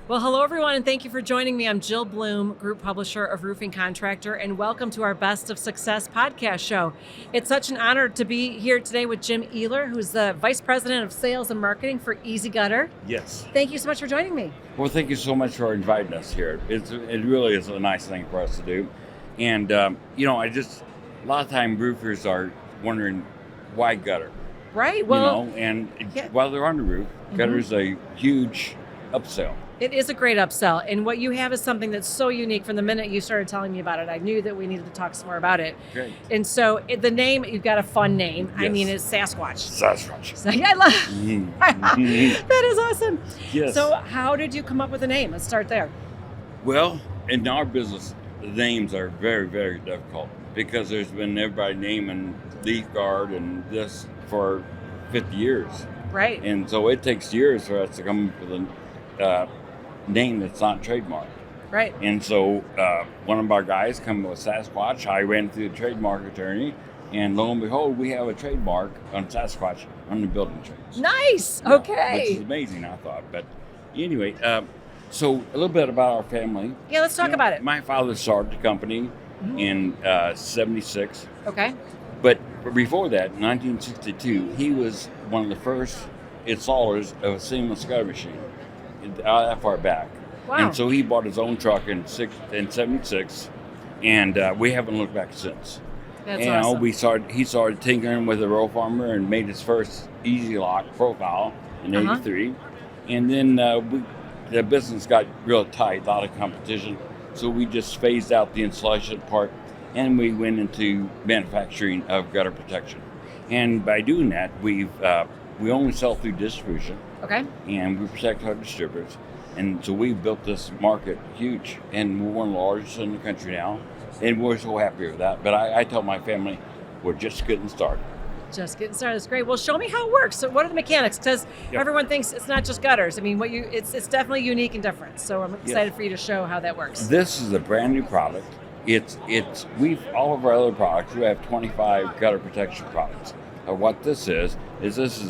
Well, hello, everyone, and thank you for joining me. I'm Jill Bloom, Group Publisher of Roofing Contractor, and welcome to our Best of Success podcast show. It's such an honor to be here today with Jim Ealer, who's the Vice President of Sales and Marketing for Easy Gutter. Yes. Thank you so much for joining me. Well, thank you so much for inviting us here. It really is a nice thing for us to do. And, a lot of time roofers are wondering why gutter? Right. Well, While they're on the roof, gutter's a huge upsell. It is a great upsell, and what you have is something that's so unique. From the minute you started telling me about it, I knew that we needed to talk some more about it. Great. And so the name, you've got a fun name. Yes. I mean, it's SASQUATCH. SASQUATCH. So, yeah, I love That is awesome. Yes. So how did you come up with the name? Let's start there. Well, in our business, the names are very, very difficult because there's been everybody naming leaf guard and this for 50 years. Right. And so it takes years for us to come up with a name that's not trademarked. Right. And so one of our guys come with SASQUATCH. I ran through the trademark attorney, and lo and behold, we have a trademark on SASQUATCH on the building trades. Nice. Okay. Which is amazing, I thought. But anyway, so a little bit about our family. Yeah, let's talk about it. My father started the company in 76. Okay. But before that, in 1962, he was one of the first installers of a seamless gutter machine that far back. Wow. And so he bought his own truck in 76, and we haven't looked back since. That's awesome. He started tinkering with a row farmer and made his first Easy Lock profile in 83. And then the business got real tight, a lot of competition. So we just phased out the installation part, and we went into manufacturing of gutter protection. And by doing that, we only sell through distribution. Okay. And we protect our distributors. And so we built this market huge, and we're one of the largest in the country now. And we're so happy with that. But I tell my family, we're just getting started. Just getting started. That's great. Well, show me how it works. So what are the mechanics? Because everyone thinks it's not just gutters. I mean, it's definitely unique and different. So I'm excited for you to show how that works. This is a brand new product. All of our other products, we have 25 gutter protection products. What this is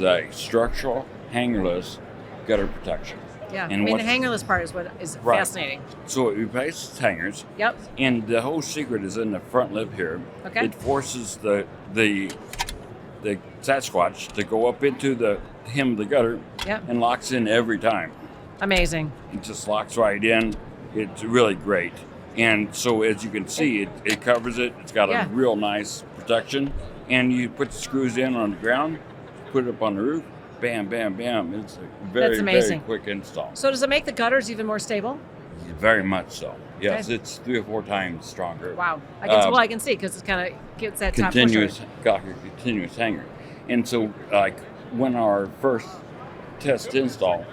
a structural Hangerless gutter protection. Yeah, and the Hangerless part is what is fascinating. So it replaces hangers. Yep. And the whole secret is in the front lip here. Okay. It forces the SASQUATCH to go up into the hem of the gutter. Yep. And locks in every time. Amazing. It just locks right in. It's really great. And so as you can see, it covers it. It's got a real nice protection. And you put the screws in on the ground, put it up on the roof, bam, bam, bam. It's a very quick install. So does it make the gutters even more stable? Very much so. Yes, Okay. It's 3 or 4 times stronger. Wow. I can see because it kind of gets that top continuous hanger. And so like when our first test install,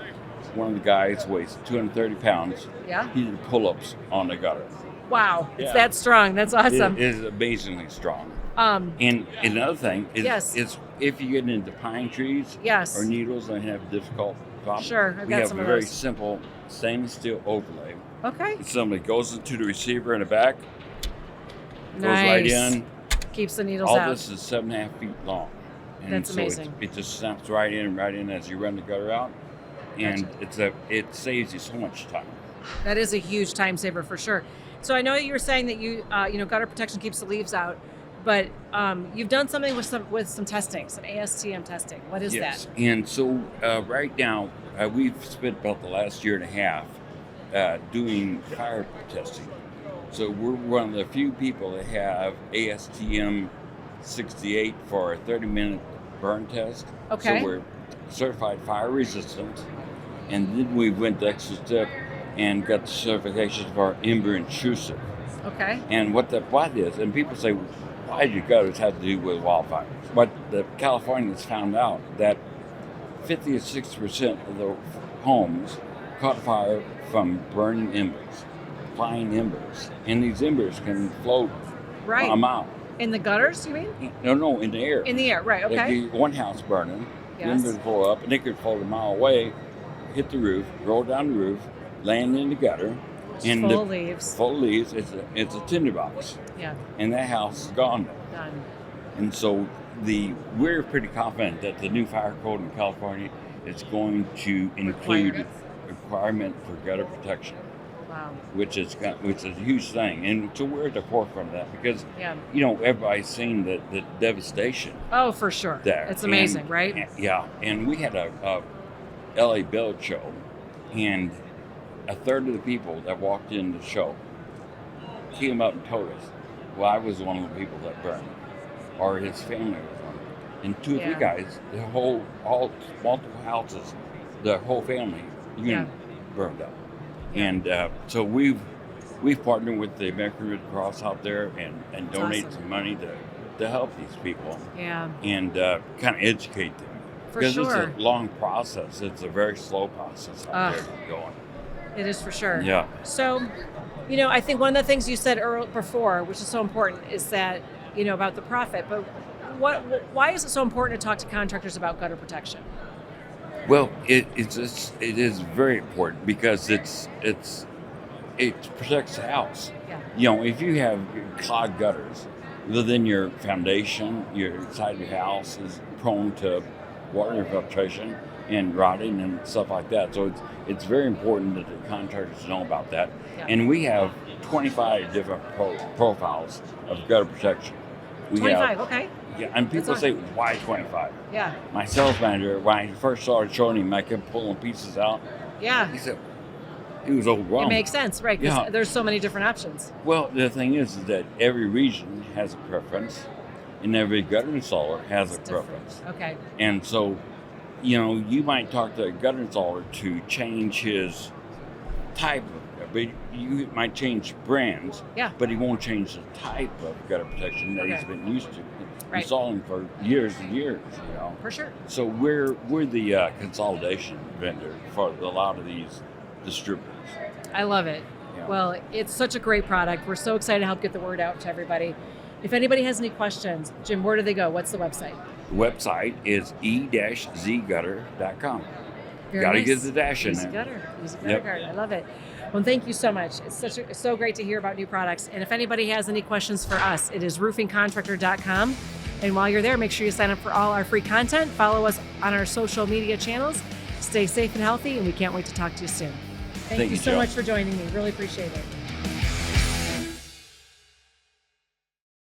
one of the guys weighs 230 pounds. Yeah. He did pull-ups on the gutter. Wow. It's that strong. That's awesome. It is amazingly strong. And another thing is if you get into pine trees or needles and have difficult problems, I've got some of those. We have a very simple stainless steel overlay. Okay. It simply goes into the receiver in the back, Nice. goes right in. Keeps the needles out. All this is 7.5 feet long. And That's so amazing. It just snaps right in as you run the gutter out. And it saves you so much time. That is a huge time saver for sure. So I know you were saying that you gutter protection keeps the leaves out, but you've done something with some testing, some ASTM testing. What is that? Yes, and so right now we've spent about the last year and a half doing fire testing. So we're one of the few people that have ASTM 68 for a 30-minute burn test. Okay. So we're certified fire resistant, and then we went the extra step and got the certification for ember intrusive. Okay. And what is, and people say, why do your gutters have to do with wildfires? But the Californians found out that 50 to 60% of the homes caught fire from burning embers, flying embers. And these embers can float a mile. In the gutters, you mean? No, in the air. In the air, right, okay. Like one house burning, the Yes. embers blow up, and they could float a mile away, hit the roof, roll down the roof, land in the gutter. And full of leaves. Full of leaves. It's a tinderbox. Yeah. And that house is gone. Done. And so we're pretty confident that the new fire code in California is going to include requirement for gutter protection. Wow. Which is a huge thing, and so we're at the forefront of that because Yeah. Everybody's seen the devastation Oh, for sure. there. It's amazing, right? And we had a LA Build show, and a third of the people that walked in the show came up and told us, "Well, I was one of the people that burned," or his family was one. And two or three guys, all multiple houses, the whole family unit burned up. And so we've partnered with the American Red Cross out there and donate some money to help these people. Yeah. And kind of educate them. For because sure. it's a long process. It's a very slow process out there going. It is for sure. Yeah. So, I think one of the things you said before, which is so important, is that, about the profit. But why is it so important to talk to contractors about gutter protection? Well, it is very important because it protects the house. Yeah. If you have clogged gutters, then your foundation, your side of your house is prone to water infiltration and rotting and stuff like that. So it's very important that the contractors know about that. Yeah. And we have 25 different profiles of gutter protection. 25, okay. Yeah, and people say, why 25? Yeah. My sales manager, when I first started showing him, I kept pulling pieces out. Yeah. He said, he was overwhelmed. It makes sense, right? Because there's so many different options. Well, the thing is that every region has a preference, and every gutter installer has a preference. Okay. And so, you might talk to a gutter installer to change his type of, but you might change brands, but he won't change the type of gutter protection that he's been used to installing for years and years, For sure. So we're the consolidation vendor for a lot of these distributors. I love it. Yeah. Well, it's such a great product. We're so excited to help get the word out to everybody. If anybody has any questions, Jim, where do they go? What's the website? The website is e-zgutter.com. Got to get the dash in there. Use a gutter card. I love it. Well, thank you so much. It's so great to hear about new products. And if anybody has any questions for us, it is roofingcontractor.com. And while you're there, make sure you sign up for all our free content. Follow us on our social media channels. Stay safe and healthy, and we can't wait to talk to you soon. Thank you so much for joining me. Really appreciate it.